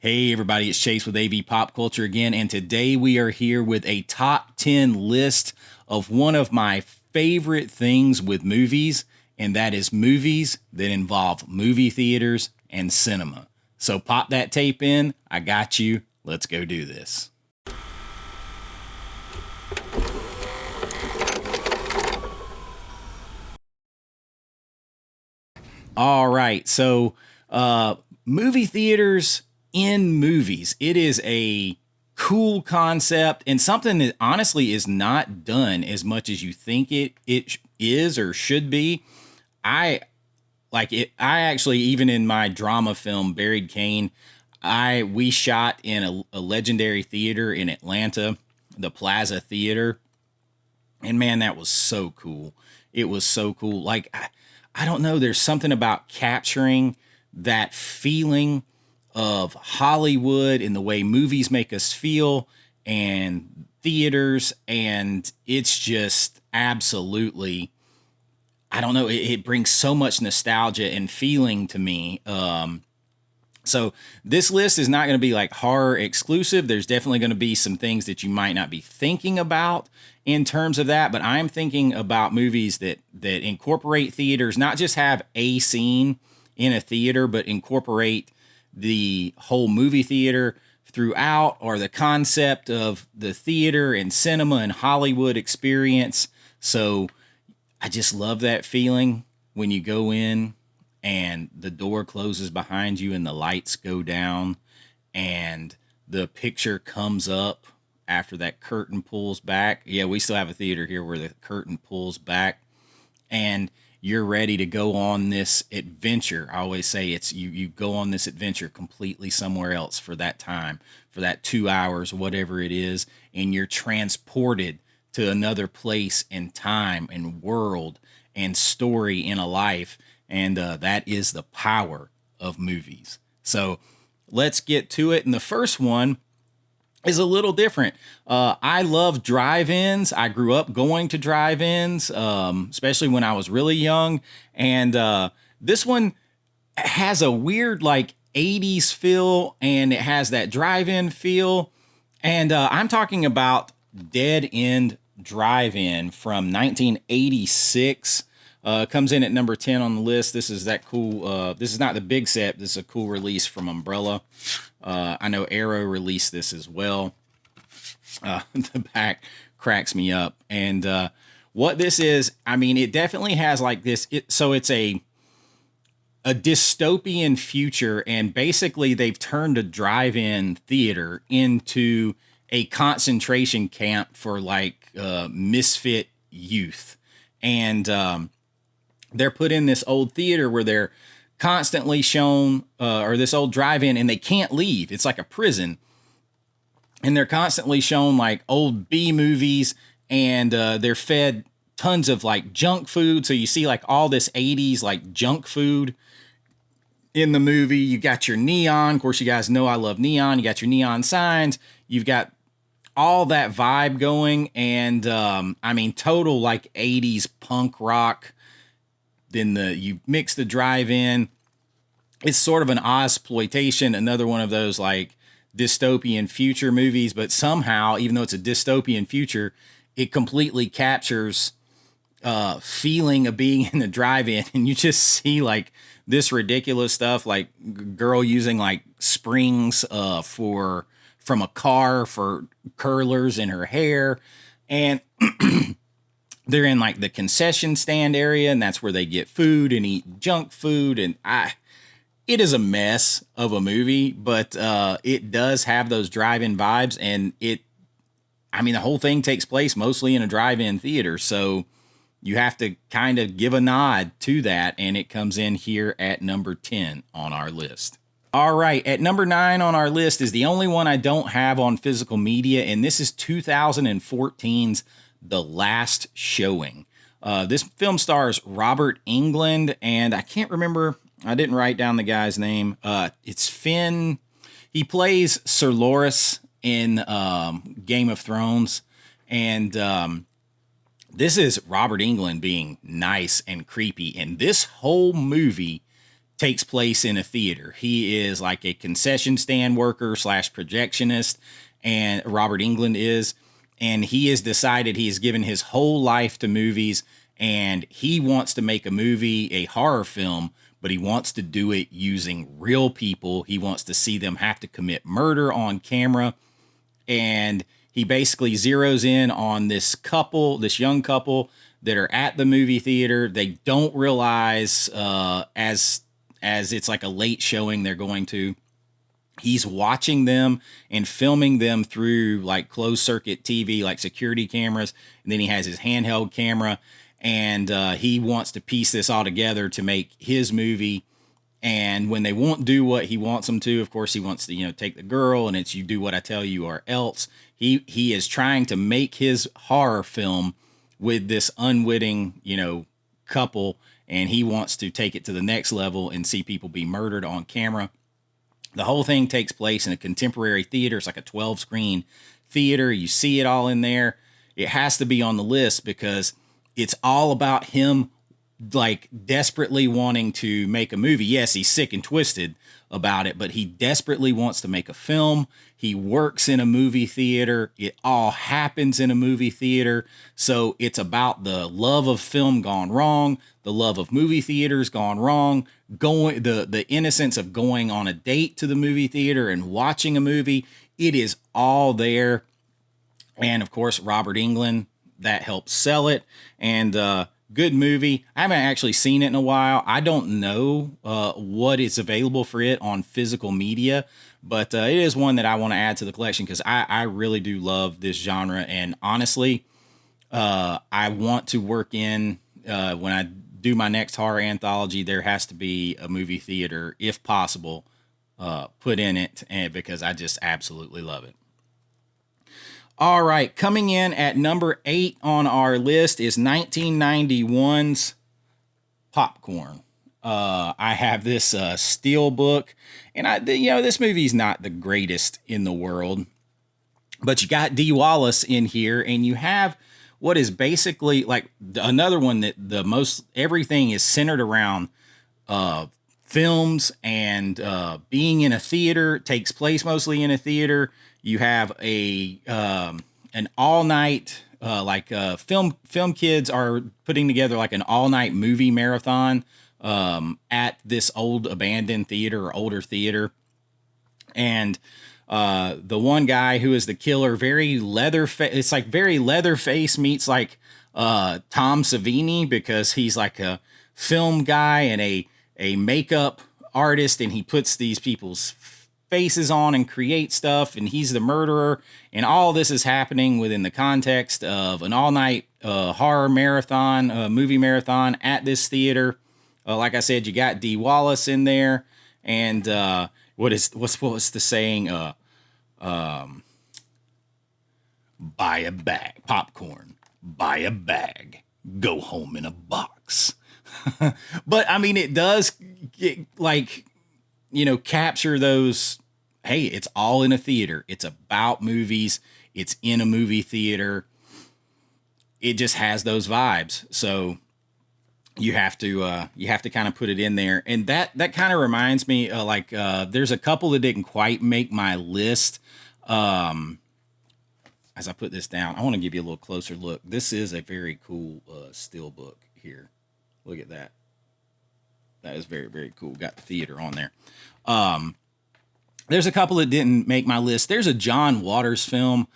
Hey everybody, it's Chase with AV Pop Culture again, and today we are here with a top 10 list of one of my favorite things with movies, and that is movies that involve movie theaters and cinema. So pop that tape in, I got you, let's go do this. All right, so movie theaters in movies. It is a cool concept and something that honestly is not done as much as you think it is or should be. I like it. I actually, even in my drama film Buried Cane, we shot in a legendary theater in Atlanta, the Plaza Theater, and man, that was so cool. It was so cool. I don't know. There's something about capturing that feeling of Hollywood and the way movies make us feel and theaters. And it's just absolutely, I don't know. It brings so much nostalgia and feeling to me. So this list is not going to be like horror exclusive. There's definitely going to be some things that you might not be thinking about in terms of that, but I'm thinking about movies that incorporate theaters, not just have a scene in a theater, but incorporate the whole movie theater throughout, or the concept of the theater and cinema and Hollywood experience. So I just love that feeling when you go in and the door closes behind you and the lights go down and the picture comes up after that curtain pulls back. Yeah, we still have a theater here where the curtain pulls back and you're ready to go on this adventure. I always say it's you go on this adventure completely somewhere else for that time, for that 2 hours, whatever it is, and you're transported to another place and time and world and story in a life. And that is the power of movies. So let's get to it. And the first one is a little different. I love drive-ins. I grew up going to drive-ins, especially when I was really young. And this one has a weird like 80s feel, and it has that drive-in feel. And I'm talking about Dead End Drive-In from 1986. Comes in at number 10 on the list. This is that cool. This is not the big set. This is a cool release from Umbrella. I know Arrow released this as well. The back cracks me up. And what this is, I mean, it definitely has like this. So it's a dystopian future, and basically they've turned a drive-in theater into a concentration camp for like misfit youth. And they're put in this old theater where they're constantly shown, or this old drive-in, and they can't leave. It's like a prison. And they're constantly shown like old B movies, and they're fed tons of like junk food. So you see like all this 80s like junk food in the movie. You got your neon. Of course, you guys know I love neon. You got your neon signs. You've got all that vibe going. And I mean, total like 80s punk rock. Then you mix the drive-in. It's sort of an Ozploitation, another one of those like dystopian future movies, but somehow, even though it's a dystopian future, it completely captures feeling of being in the drive-in, and you just see like this ridiculous stuff, like girl using like springs from a car for curlers in her hair, and they're in like the concession stand area, and that's where they get food and eat junk food. And it is a mess of a movie, but it does have those drive-in vibes. And I mean, the whole thing takes place mostly in a drive-in theater. So you have to kind of give a nod to that. And it comes in here at number 10 on our list. All right. At number 9 on our list is the only one I don't have on physical media. And this is 2014's The Last Showing. This film stars Robert Englund, and I can't remember. I didn't write down the guy's name. It's Finn. He plays Sir Loras in Game of Thrones, and this is Robert Englund being nice and creepy. And this whole movie takes place in a theater. He is like a concession stand worker slash projectionist, and Robert Englund is, and he has decided he has given his whole life to movies, and he wants to make a movie, a horror film, but he wants to do it using real people. He wants to see them have to commit murder on camera, and he basically zeroes in on this couple, this young couple that are at the movie theater. They don't realize as it's like a late showing they're going to. He's watching them and filming them through like closed circuit TV, like security cameras. And then he has his handheld camera, and he wants to piece this all together to make his movie. And when they won't do what he wants them to, of course, he wants to, take the girl, and it's you do what I tell you or else. He is trying to make his horror film with this unwitting, couple, and he wants to take it to the next level and see people be murdered on camera. The whole thing takes place in a contemporary theater. It's like a 12-screen theater. You see it all in there. It has to be on the list because it's all about him like desperately wanting to make a movie. Yes, he's sick and twisted about it, but he desperately wants to make a film. He works in a movie theater. It all happens in a movie theater. So it's about the love of film gone wrong, the love of movie theaters gone wrong, the innocence of going on a date to the movie theater and watching a movie. It is all there. And of course, Robert Englund, that helps sell it. And good movie. I haven't actually seen it in a while. I don't know what is available for it on physical media, but it is one that I want to add to the collection because I really do love this genre. And honestly, I want to work in, when I do my next horror anthology, there has to be a movie theater, if possible, put in it, and because I just absolutely love it. All right, coming in at number 8 on our list is 1991's Popcorn. I have this steel book, and this movie's not the greatest in the world, but you got Dee Wallace in here, and you have what is basically like another one that the most everything is centered around films and being in a theater. It takes place mostly in a theater. You have an all night film kids are putting together like an all night movie marathon at this old abandoned theater or older theater. And the one guy who is the killer, it's like very Leatherface meets like Tom Savini, because he's like a film guy and a makeup artist, and he puts these people's faces on and create stuff, and he's the murderer. And all this is happening within the context of an all-night horror marathon, movie marathon at this theater. Like I said, you got Dee Wallace in there, and what's the saying? Buy a bag, popcorn. Buy a bag. Go home in a box. But I mean, it does capture those. Hey, it's all in a theater. It's about movies. It's in a movie theater. It just has those vibes. So you have to kind of put it in there. And that kind of reminds me, there's a couple that didn't quite make my list. As I put this down, I want to give you a little closer look. This is a very cool steel book here. Look at that. That is very, very cool. Got the theater on there. There's a couple that didn't make my list. There's a John Waters film,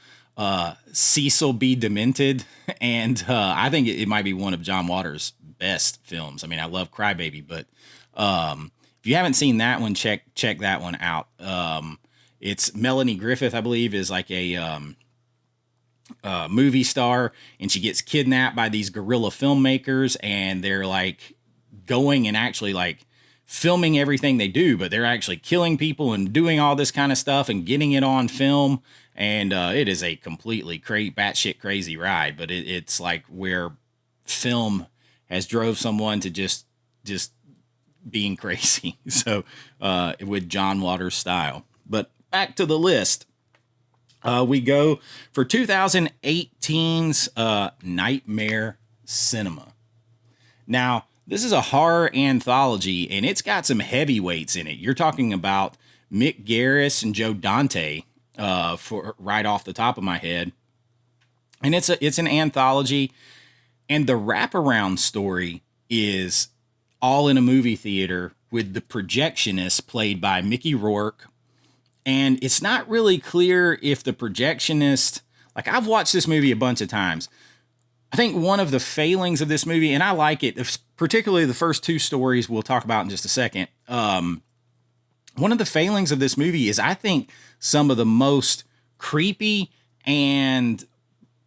Cecil B. Demented, and I think it might be one of John Waters' best films. I mean, I love Crybaby, but if you haven't seen that one, check that one out. It's Melanie Griffith, I believe, is like a movie star, and she gets kidnapped by these guerrilla filmmakers, and they're like going and actually like filming everything they do, but they're actually killing people and doing all this kind of stuff and getting it on film. And it is a completely batshit crazy ride, but it's like where film has drove someone to just being crazy. So with John Waters style. But back to the list. We go for 2018's Nightmare Cinema. Now, This is a horror anthology, and it's got some heavyweights in it. You're talking about Mick Garris and Joe Dante, for right off the top of my head. And it's an anthology, and the wraparound story is all in a movie theater with the projectionist played by Mickey Rourke. And it's not really clear if the projectionist, like, I've watched this movie a bunch of times. I think one of the failings of this movie, and I like it, particularly the first two stories we'll talk about in just a second. One of the failings of this movie is, I think, some of the most creepy and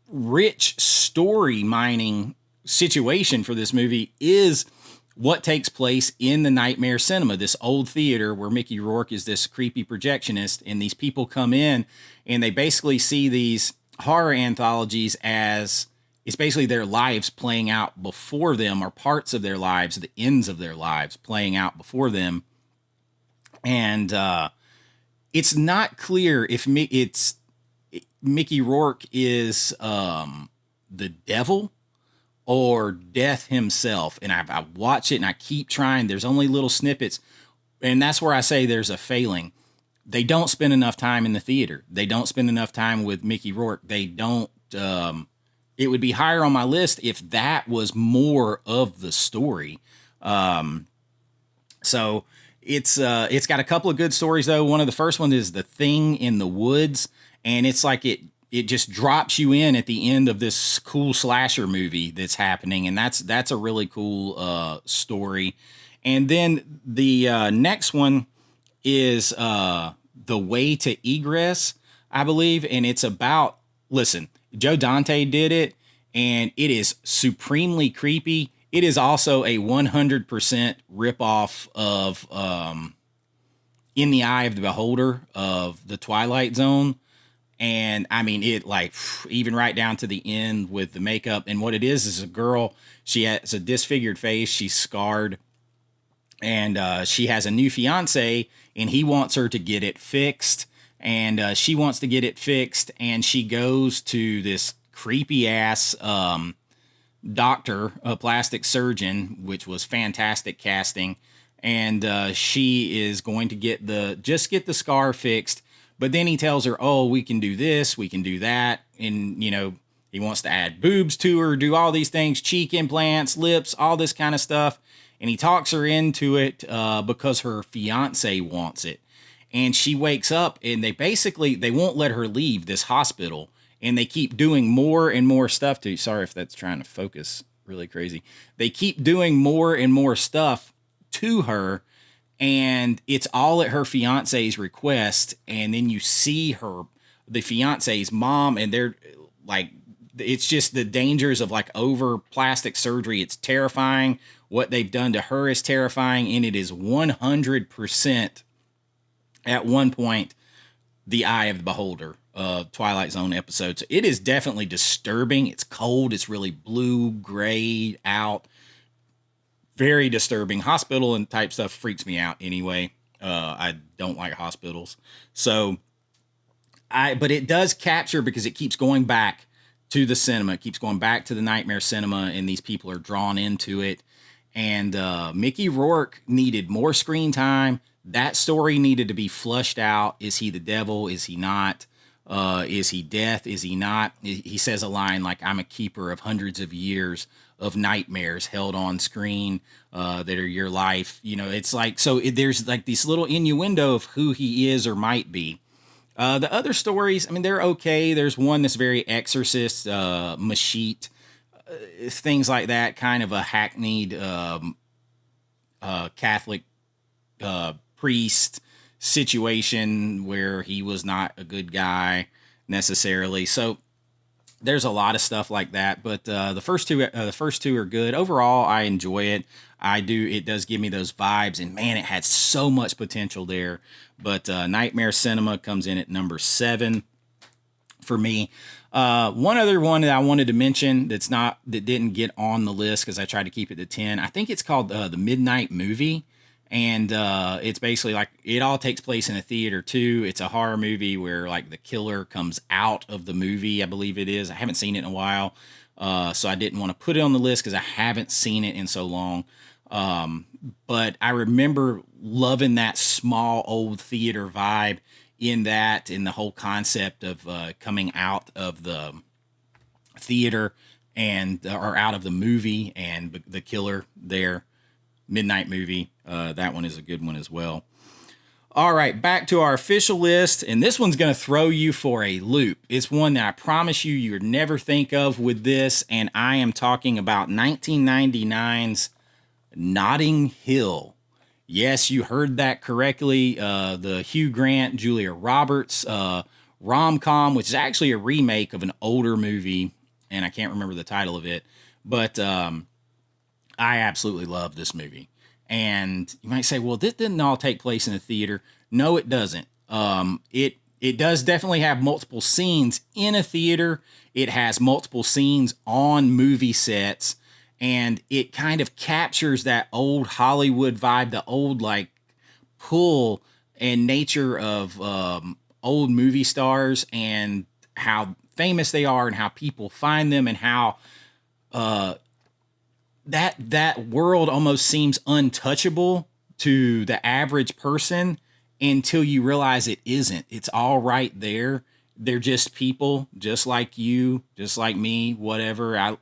rich story mining situation for this movie is what takes place in the Nightmare Cinema, this old theater where Mickey Rourke is this creepy projectionist, and these people come in and they basically see these horror anthologies as it's basically their lives playing out before them, or parts of their lives, the ends of their lives playing out before them. And it's not clear if Mickey Rourke is the devil or death himself. And I watch it and I keep trying. There's only little snippets. And that's where I say there's a failing. They don't spend enough time in the theater. They don't spend enough time with Mickey Rourke. They don't, it would be higher on my list if that was more of the story. So it's got a couple of good stories though. One of the first ones is The Thing in the Woods. And it's like it just drops you in at the end of this cool slasher movie that's happening. And that's a really cool story. And then the next one is The Way to Egress, I believe. And it's about, listen, Joe Dante did it, and it is supremely creepy. It is also a 100% ripoff of In the Eye of the Beholder of The Twilight Zone. And I mean, it, like, even right down to the end with the makeup. And what it is a girl. She has a disfigured face. She's scarred. And she has a new fiance, and he wants her to get it fixed. And she wants to get it fixed. And she goes to this creepy ass doctor, a plastic surgeon, which was fantastic casting. And she is going to get the scar fixed. But then he tells her, oh, we can do this, we can do that. And, you know, he wants to add boobs to her, do all these things, cheek implants, lips, all this kind of stuff. And he talks her into it because her fiance wants it. And she wakes up, and they won't let her leave this hospital. And they keep doing more and more stuff to, sorry if that's trying to focus really crazy. They keep doing more and more stuff to her. And it's all at her fiance's request. And then you see the fiance's mom, and they're like, it's just the dangers of like over plastic surgery. It's terrifying. What they've done to her is terrifying. And it is 100% at one point, The Eye of the Beholder, Twilight Zone episode. So it is definitely disturbing. It's cold. It's really blue, gray out. Very disturbing. Hospital and type stuff freaks me out anyway. I don't like hospitals. So but it does capture, because it keeps going back to the cinema. It keeps going back to the Nightmare Cinema, and these people are drawn into it. And Mickey Rourke needed more screen time. That story needed to be flushed out. Is he the devil? Is he not? Is he death? Is he not? He says a line like, I'm a keeper of hundreds of years of nightmares held on screen that are your life. You know, it's like, so there's like this little innuendo of who he is or might be. The other stories, I mean, they're okay. There's one that's very Exorcist, Machete, things like that, kind of a hackneyed Catholic priest situation where he was not a good guy necessarily. So there's a lot of stuff like that, but the first two are good. Overall, I enjoy it. I do. It does give me those vibes, and man, it had so much potential there. But Nightmare Cinema comes in at number 7 for me. One other one that I wanted to mention that didn't get on the list because I tried to keep it to 10. I think it's called The Midnight Movie. And it's basically like it all takes place in a theater too. It's a horror movie where like the killer comes out of the movie. I believe it is. I haven't seen it in a while, So I didn't want to put it on the list because I haven't seen it in so long. But I remember loving that small old theater vibe in the whole concept of coming out of the theater and or out of the movie and the killer there. Midnight Movie. That one is a good one as well. All right, back to our official list, and this one's going to throw you for a loop. It's one that I promise you would never think of with this, and I am talking about 1999's Notting Hill. Yes, you heard that correctly. The Hugh Grant, Julia Roberts rom-com, which is actually a remake of an older movie, and I can't remember the title of it, but I absolutely love this movie. And you might say, well, this didn't all take place in a theater. No, it doesn't. It does definitely have multiple scenes in a theater. It has multiple scenes on movie sets, and it kind of captures that old Hollywood vibe, the old like pull and nature of old movie stars and how famous they are and how people find them and how that world almost seems untouchable to the average person until you realize it isn't. It's all right there. They're just people, just like you, just like me, whatever.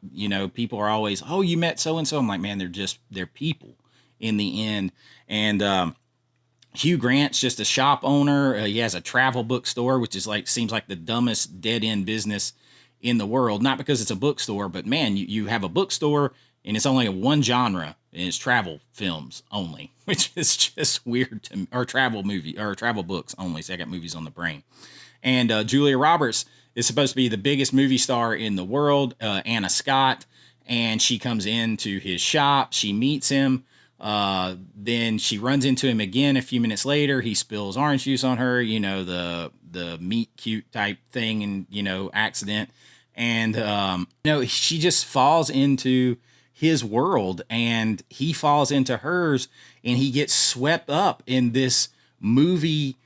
People are always, oh, you met so and so. I'm like, man, they're people in the end. And Hugh Grant's just a shop owner. He has a travel bookstore, which is seems like the dumbest dead end business in the world. Not because it's a bookstore, but man, you have a bookstore and it's only one genre, and it's travel films only, which is just weird to me. Or travel books only. So I got movies on the brain. And Julia Roberts is supposed to be the biggest movie star in the world, Anna Scott, and she comes into his shop. She meets him. Then she runs into him again a few minutes later. He spills orange juice on her, the meet cute type thing and, accident. And, she just falls into his world and he falls into hers and he gets swept up in this movie,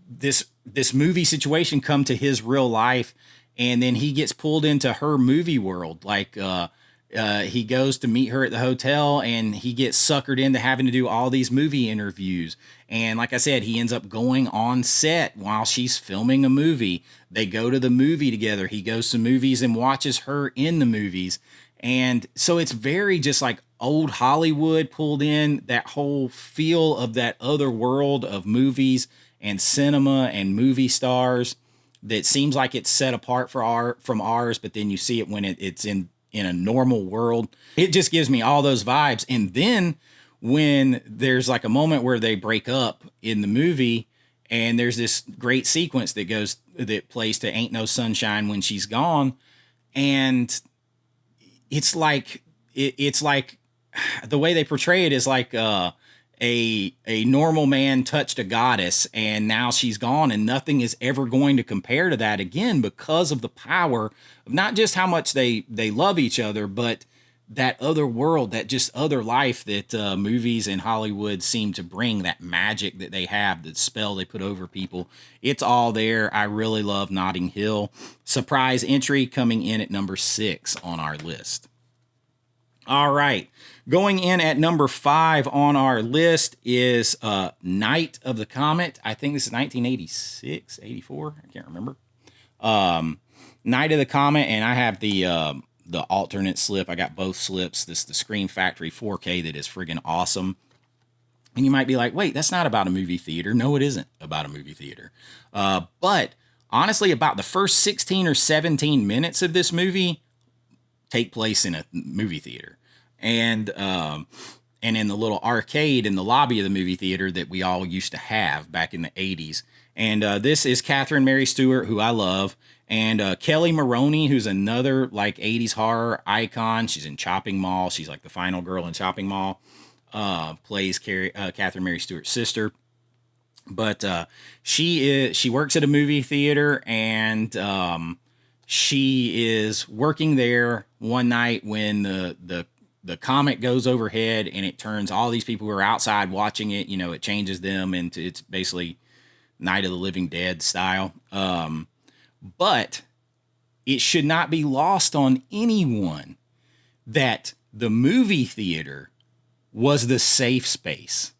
this movie situation come to his real life. And then he gets pulled into her movie world. He goes to meet her at the hotel and he gets suckered into having to do all these movie interviews. And like I said, he ends up going on set while she's filming a movie. They go to the movie together. He goes to movies and watches her in the movies. And so it's very just like old Hollywood pulled in, that whole feel of that other world of movies and cinema and movie stars that seems like it's set apart from ours. But then you see it when it's in a normal world. It just gives me all those vibes. And then when there's like a moment where they break up in the movie and there's this great sequence that plays to Ain't No Sunshine When She's Gone. And it's like the way they portray it is like a normal man touched a goddess and now she's gone and nothing is ever going to compare to that again because of the power of not just how much they love each other, but that other world, that just other life that movies and Hollywood seem to bring, that magic that they have, the spell they put over people. It's all there. I really love Notting Hill. Surprise entry coming in at number 6 on our list. All right. Going in at number 5 on our list is Night of the Comet. I think this is 1986, 84. I can't remember. Night of the Comet, and I have the alternate slip. I got both slips. This is the Scream Factory 4K that is friggin' awesome. And you might be like, wait, that's not about a movie theater. No, it isn't about a movie theater. But honestly, about the first 16 or 17 minutes of this movie take place in a movie theater. And in the little arcade in the lobby of the movie theater that we all used to have back in the 80s. And this is Catherine Mary Stewart, who I love, and Kelly Maroney, who's another like 80s horror icon. She's in Chopping Mall. She's like the final girl in Chopping Mall. Plays Catherine Mary Stewart's sister. But she works at a movie theater, and she is working there one night when the comet goes overhead and it turns all these people who are outside watching it, it changes them into, it's basically Night of the Living Dead style. But it should not be lost on anyone that the movie theater was the safe space.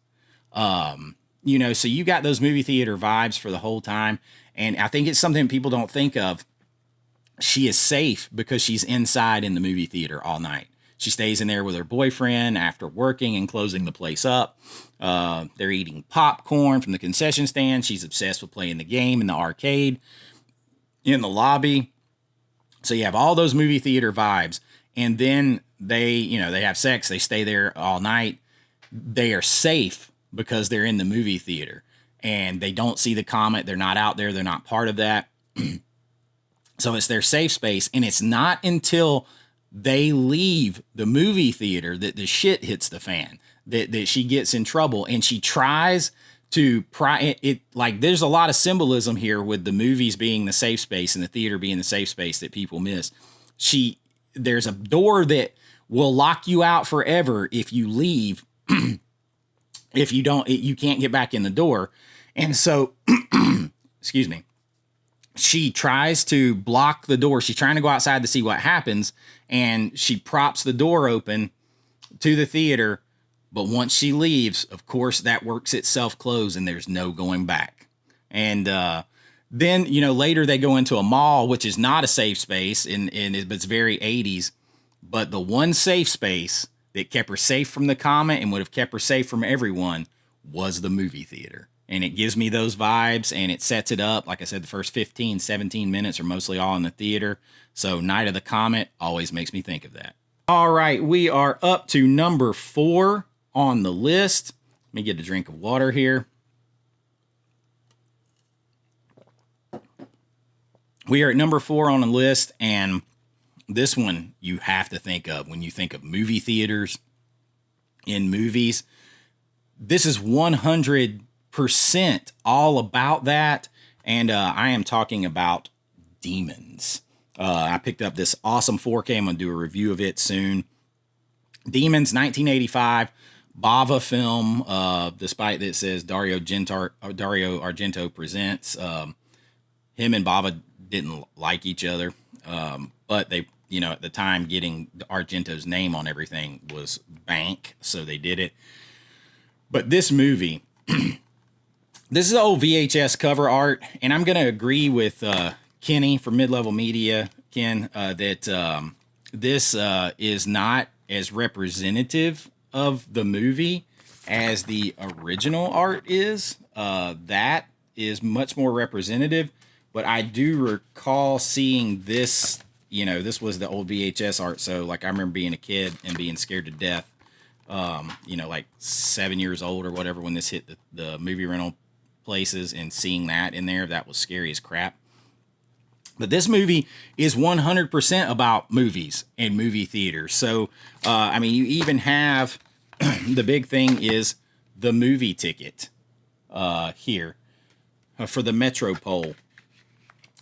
So you got those movie theater vibes for the whole time. And I think it's something people don't think of. She is safe because she's inside in the movie theater all night. She stays in there with her boyfriend after working and closing the place up. They're eating popcorn from the concession stand. She's obsessed with playing the game in the arcade, in the lobby. So you have all those movie theater vibes. And then they have sex. They stay there all night. They are safe because they're in the movie theater. And they don't see the comet. They're not out there. They're not part of that. So it's their safe space. And it's not until they leave the movie theater that the shit hits the fan, that she gets in trouble. And she tries to pry it. Like, there's a lot of symbolism here with the movies being the safe space and the theater being the safe space that people miss. There's a door that will lock you out forever if you leave. If you don't, you can't get back in the door. And so, excuse me, she tries to block the door. She's trying to go outside to see what happens. And she props the door open to the theater. But once she leaves, of course, that works itself closed and there's no going back. And then, later they go into a mall, which is not a safe space, and it's very 80s. But the one safe space that kept her safe from the comet and would have kept her safe from everyone was the movie theater. And it gives me those vibes, and it sets it up. Like I said, the first 15, 17 minutes are mostly all in the theater. So Night of the Comet always makes me think of that. All right, we are up to number 4 on the list. Let me get a drink of water here. We are at number 4 on the list, and this one you have to think of when you think of movie theaters in movies. This is 100% all about that, and I am talking about Demons. I picked up this awesome 4K. I'm going to do a review of it soon. Demons, 1985, Bava film, despite that it says Dario Argento presents. Him and Bava didn't like each other, but they, at the time, getting Argento's name on everything was bank, so they did it. But this movie, this is old VHS cover art, and I'm going to agree with Kenny from Mid-Level Media, Ken, that this is not as representative of the movie as the original art is. That is much more representative, but I do recall seeing this, this was the old VHS art, so like I remember being a kid and being scared to death, like 7 years old or whatever when this hit the movie rental places, and seeing that in there, that was scary as crap. But this movie is 100% about movies and movie theaters. So, you even have the big thing is the movie ticket here for the Metropole.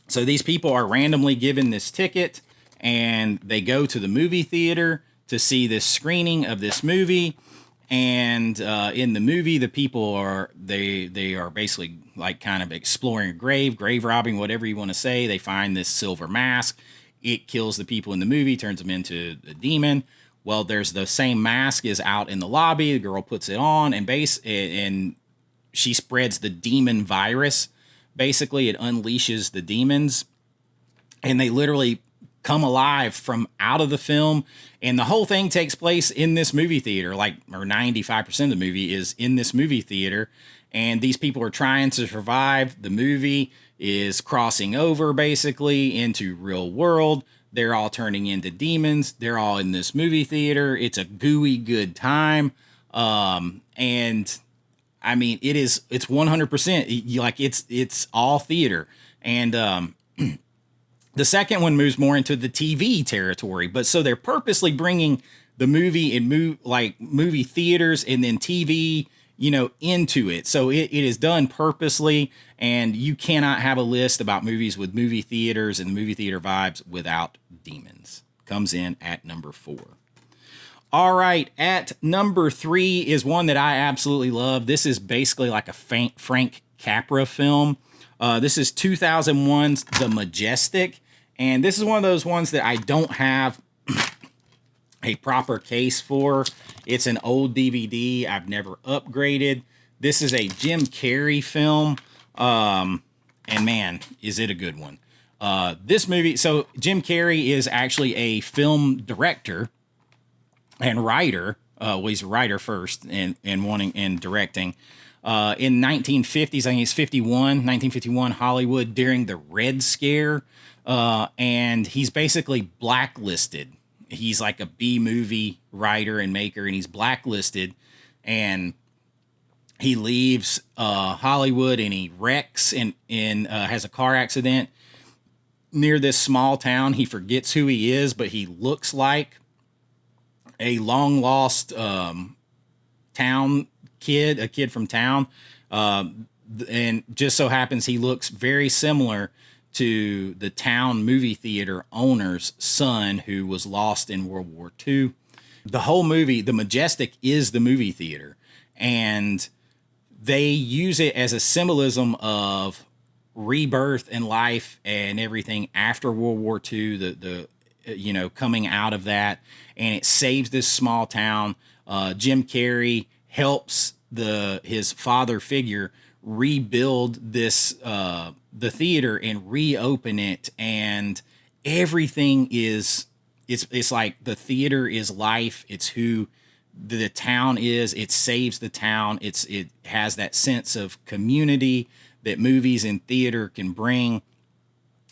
So these people are randomly given this ticket, and they go to the movie theater to see this screening of this movie. And in the movie, the people are they are basically like kind of exploring a grave robbing, whatever you want to say. They find this silver mask. It kills the people in the movie, turns them into a demon. Well, there's the same mask is out in the lobby. The girl puts it on, and she spreads the demon virus. Basically, it unleashes the demons, and they literally come alive from out of the film. And the whole thing takes place in this movie theater, or 95% of the movie is in this movie theater. And these people are trying to survive. The movie is crossing over basically into real world. They're all turning into demons. They're all in this movie theater. It's a gooey good time. And I mean, it's 100%. It's all theater. And, the second one moves more into the TV territory, but so they're purposely bringing the movie and movie theaters and then TV, into it. So it is done purposely, and you cannot have a list about movies with movie theaters and movie theater vibes without Demons. Comes in at number 4. All right, at number 3 is one that I absolutely love. This is basically like a Frank Capra film. This is 2001's The Majestic. And this is one of those ones that I don't have a proper case for. It's an old DVD I've never upgraded. This is a Jim Carrey film. And man, is it a good one. This movie, so Jim Carrey is actually a film director and writer. Well, he's a writer first and directing. In 1950s, I think it's 1951, Hollywood during the Red Scare. And he's basically blacklisted. He's like a B movie writer and maker, and he's blacklisted. And he leaves Hollywood, and he wrecks and has a car accident near this small town. He forgets who he is, but he looks like a long lost town kid, a kid from town. And just so happens he looks very similar to the town movie theater owner's son who was lost in World War II. The whole movie, the Majestic, is the movie theater, and they use it as a symbolism of rebirth and life and everything after World War II, the coming out of that, and it saves this small town. Jim Carrey helps his father figure rebuild this the theater and reopen it, and everything is it's like the theater is life. It's who the town is. It saves the town. It has that sense of community that movies and theater can bring.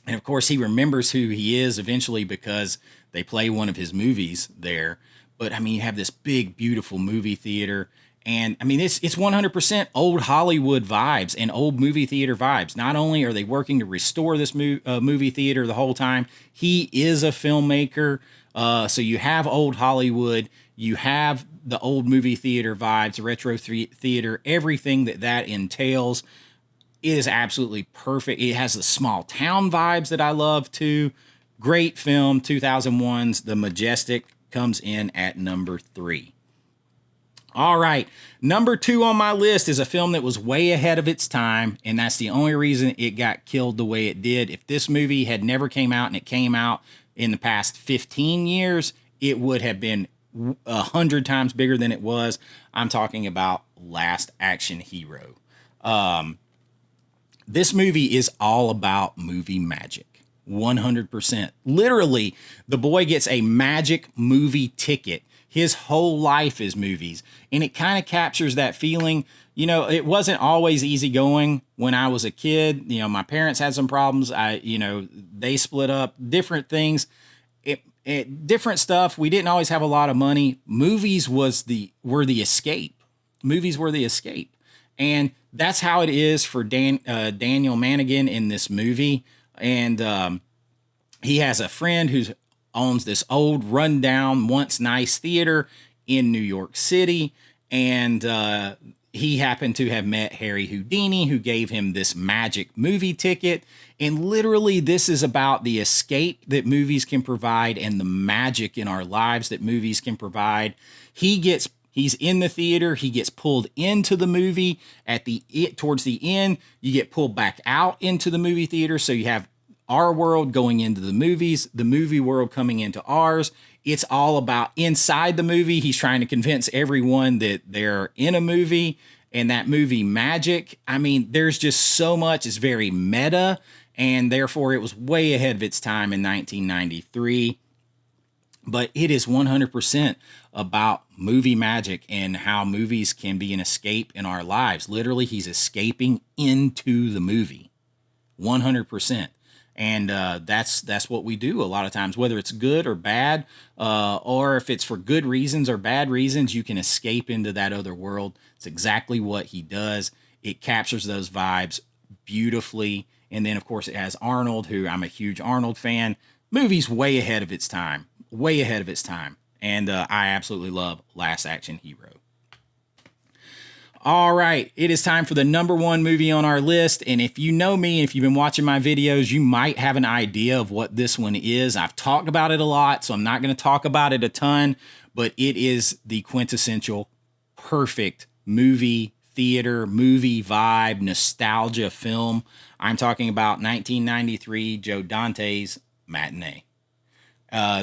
And of course, he remembers who he is eventually because they play one of his movies there. But I mean, you have this big, beautiful movie theater. And I mean, it's 100% old Hollywood vibes and old movie theater vibes. Not only are they working to restore this movie theater the whole time, he is a filmmaker. So you have old Hollywood, you have the old movie theater vibes, retro theater, everything that entails. It is absolutely perfect. It has the small town vibes that I love too. Great film, 2001's The Majestic comes in at number 3. All right, number 2 on my list is a film that was way ahead of its time, and that's the only reason it got killed the way it did. If this movie had never came out and it came out in the past 15 years, it would have been 100 times bigger than it was. I'm talking about Last Action Hero. This movie is all about movie magic. 100%. Literally, the boy gets a magic movie ticket. His whole life is movies, and it kind of captures that feeling. You know, it wasn't always easy going when I was a kid. You know, my parents had some problems. They split up, different things, different stuff. We didn't always have a lot of money. Movies were the escape. Movies were the escape. And that's how it is for Daniel Manigan in this movie. And he has a friend who owns this old rundown, once nice theater in New York City. And he happened to have met Harry Houdini, who gave him this magic movie ticket. And literally, this is about the escape that movies can provide and the magic in our lives that movies can provide. He's in the theater. He gets pulled into the movie towards the end. You get pulled back out into the movie theater. So you have our world going into the movies, the movie world coming into ours. It's all about inside the movie. He's trying to convince everyone that they're in a movie and that movie magic. I mean, there's just so much. It's very meta, and therefore it was way ahead of its time in 1993. But it is 100% about movie magic and how movies can be an escape in our lives. Literally, he's escaping into the movie. 100%. And that's what we do a lot of times, whether it's good or bad, or if it's for good reasons or bad reasons, you can escape into that other world. It's exactly what he does. It captures those vibes beautifully. And then, of course, it has Arnold, who I'm a huge Arnold fan. Movie's way ahead of its time. Way ahead of its time. And I absolutely love Last Action Hero. All right, it is time for the number 1 movie on our list. And if you know me, if you've been watching my videos, you might have an idea of what this one is. I've talked about it a lot, so I'm not going to talk about it a ton, but it is the quintessential perfect movie theater, movie vibe, nostalgia film. I'm talking about 1993 Joe Dante's Matinee.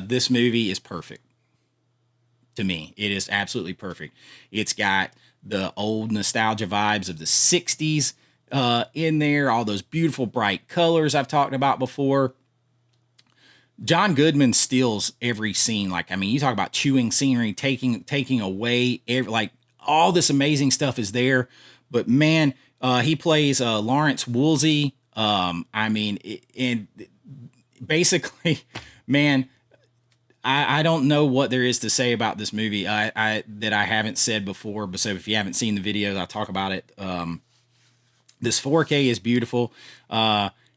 This movie is perfect to me. It is absolutely perfect. It's got the old nostalgia vibes of the 60s in there, all those beautiful bright colors I've talked about before. John Goodman steals every scene. Like, I mean, you talk about chewing scenery, taking away like all this amazing stuff is there. But man, he plays Lawrence Woolsey. I mean, and basically, man, I don't know what there is to say about this movie that I haven't said before. But so if you haven't seen the videos, I'll talk about it. This 4K is beautiful.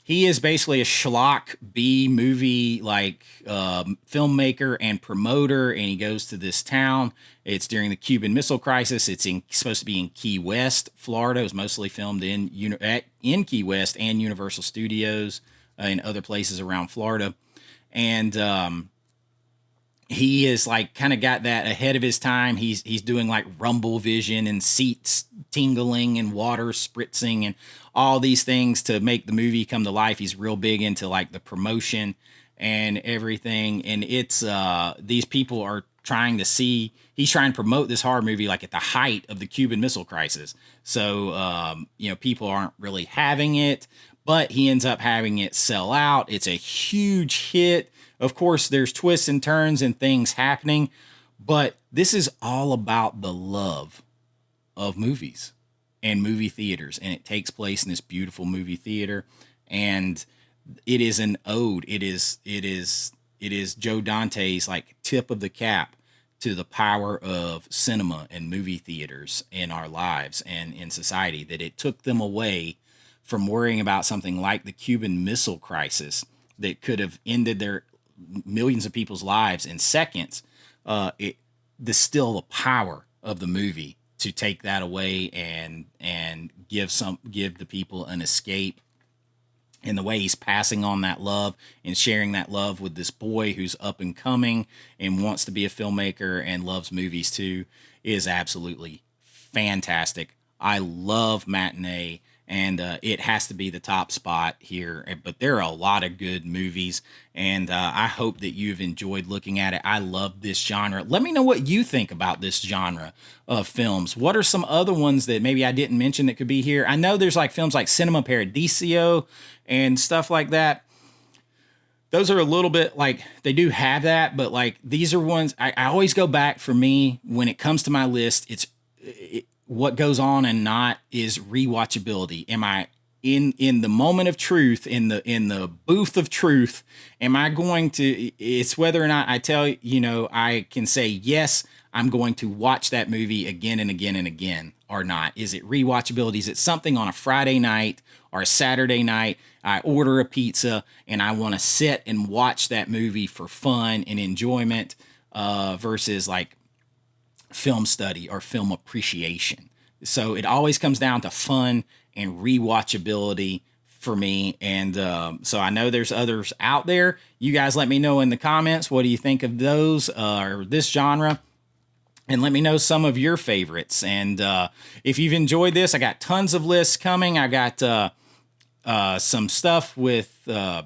He is basically a schlock B movie like filmmaker and promoter, and he goes to this town. It's during the Cuban Missile Crisis. It's supposed to be in Key West, Florida. It was mostly filmed in Key West and Universal Studios and other places around Florida. And he is like kind of got that ahead of his time. He's doing like rumble vision and seats tingling and water spritzing and all these things to make the movie come to life. He's real big into like the promotion and everything. And it's these people are trying to see, he's trying to promote this horror movie like at the height of the Cuban Missile Crisis. So, people aren't really having it, but he ends up having it sell out. It's a huge hit. Of course, there's twists and turns and things happening, but this is all about the love of movies and movie theaters. And it takes place in this beautiful movie theater. And it is an ode. It is Joe Dante's like tip of the cap to the power of cinema and movie theaters in our lives and in society, that it took them away from worrying about something like the Cuban Missile Crisis that could have ended their millions of people's lives in seconds. It distill the power of the movie to take that away and give the people an escape. And the way he's passing on that love and sharing that love with this boy who's up and coming and wants to be a filmmaker and loves movies too is absolutely fantastic. I love Matinee, and it has to be the top spot here. But there are a lot of good movies, and I hope that you've enjoyed looking at it. I love this genre. Let me know what you think about this genre of films. What are some other ones that maybe I didn't mention that could be here? I know there's like films like Cinema Paradiso and stuff like that. Those are a little bit like, they do have that, but like these are ones I always go back. For me, when it comes to my list, what goes on and not is rewatchability. Am I in the moment of truth, in the booth of truth? Am I going to, it's whether or not I I can say, yes, I'm going to watch that movie again and again and again, or not. Is it rewatchability? Is it something on a Friday night or a Saturday night? I order a pizza and I want to sit and watch that movie for fun and enjoyment, versus like film study or film appreciation. So it always comes down to fun and rewatchability for me. And so I know there's others out there. You guys let me know in the comments, what do you think of those or this genre? And let me know some of your favorites. And if you've enjoyed this, I got tons of lists coming. I got some stuff with the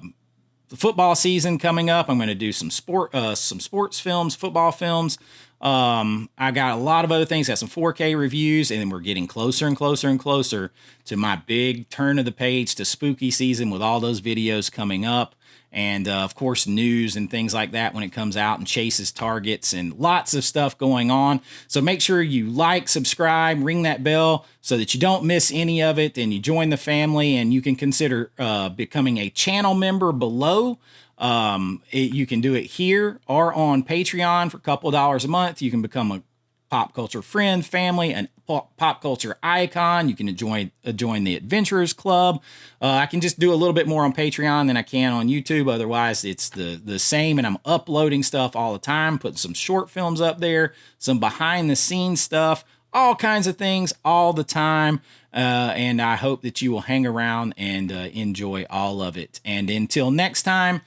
football season coming up. I'm going to do some sports films, football films. I got a lot of other things, got some 4K reviews, and then we're getting closer and closer and closer to my big turn of the page to spooky season with all those videos coming up. And, of course, news and things like that when it comes out, and chases targets and lots of stuff going on. So make sure you like, subscribe, ring that bell so that you don't miss any of it, and you join the family. And you can consider becoming a channel member below. You can do it here or on Patreon for a couple of dollars a month. You can become a pop culture friend, family, and pop culture icon. You can join the Adventurers Club. I can just do a little bit more on Patreon than I can on YouTube. Otherwise, it's the same, and I'm uploading stuff all the time, putting some short films up there, some behind the scenes stuff, all kinds of things all the time. And I hope that you will hang around and enjoy all of it. And until next time,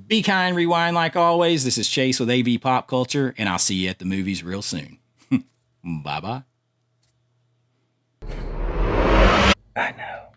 be kind, rewind like always. This is Chase with AV Pop Culture, and I'll see you at the movies real soon. Bye-bye. I know.